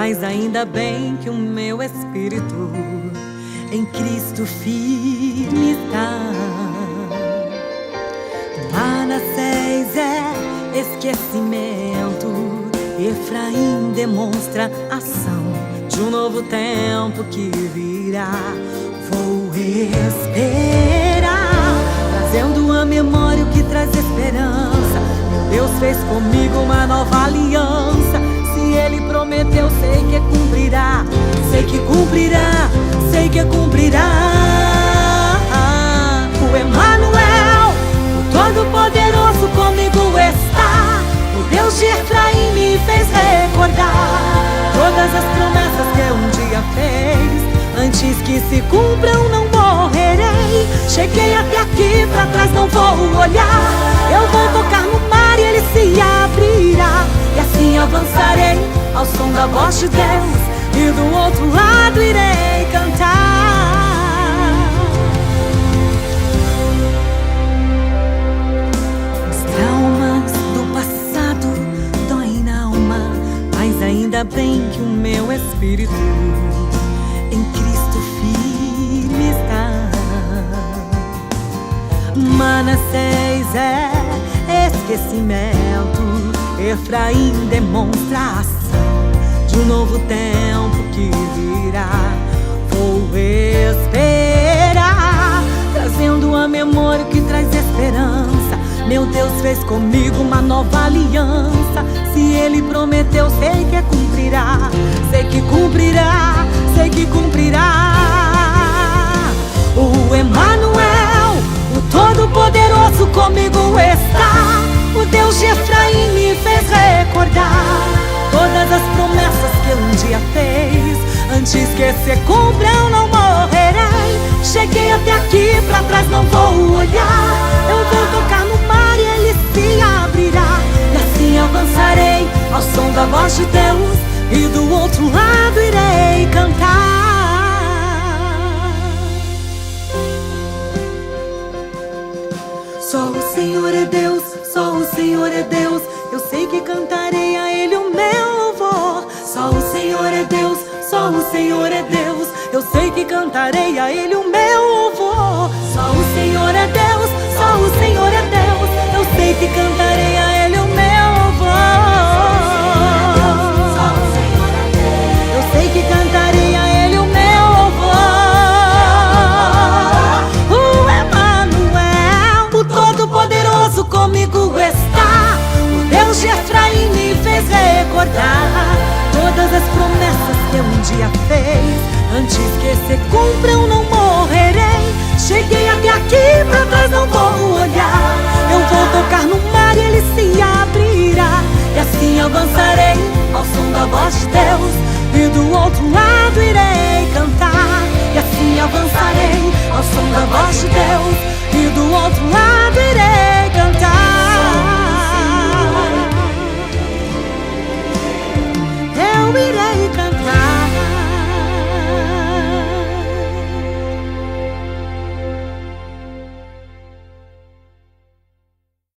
mas ainda bem que o meu espírito em Cristo firme está. Manassés é esquecimento, Efraim demonstra ação de um novo tempo que virá. Vou esperar, trazendo a memória o que traz esperança. Meu Deus fez comigo uma nova aliança. Se Ele prometeu, sei que cumprirá. Sei que cumprirá, sei que cumprirá. O Emanuel, o Todo-Poderoso comigo está. O Deus de Efraim me fez recordar todas as promessas que um dia fez. Antes que se cumpram, não morrerei. Cheguei até aqui, pra trás não vou olhar. Eu vou tocar no mar e ele se abrirá. E assim avançarei ao som da voz de Deus, e do outro lado irei cantar. Os traumas do passado doem na alma, mas ainda bem que o meu espírito em Cristo firme está. Manassés é esquecimento, Efraim demonstra ação de um novo tempo que virá. Vou esperar, trazendo a memória que traz esperança. Meu Deus fez comigo uma nova aliança. Se Ele prometeu, sei que cumprirá. Sei que cumprirá, sei que cumprirá. O Emanuel, o Todo-Poderoso comigo está. O Deus de Efraim me fez recordar todas as promessas que um dia fez. Antes que se cumpra, eu não morrerei. Cheguei até aqui, pra trás não vou olhar. Eu vou tocar no mar e ele se abrirá. E assim avançarei ao som da voz de Deus, e do outro lado irei cantar. Só o Senhor é Deus, só o Senhor é Deus. Eu sei que cantarei a Ele o meu louvor. Só o Senhor é Deus, só o Senhor é Deus. Eu sei que cantarei a Ele o meu louvor. Só o Senhor é Deus, só o Senhor é Deus. Eu sei que cantarei a Ele o meu louvor. Só o Senhor é Deus. Eu sei que cantarei a Ele o meu louvor. O Emanuel, o Todo-Poderoso comigo está. O Deus de Efraim me fez recordar todas as promessas que um dia fez. Antes que se cumpram, não morrerei. Cheguei até aqui, pra trás não vou olhar. Eu vou tocar no mar e ele se abrirá. E assim avançarei ao som da voz de Deus, e do outro lado irei cantar. E assim avançarei ao som da voz de Deus, e do outro lado irei cantar. Eu irei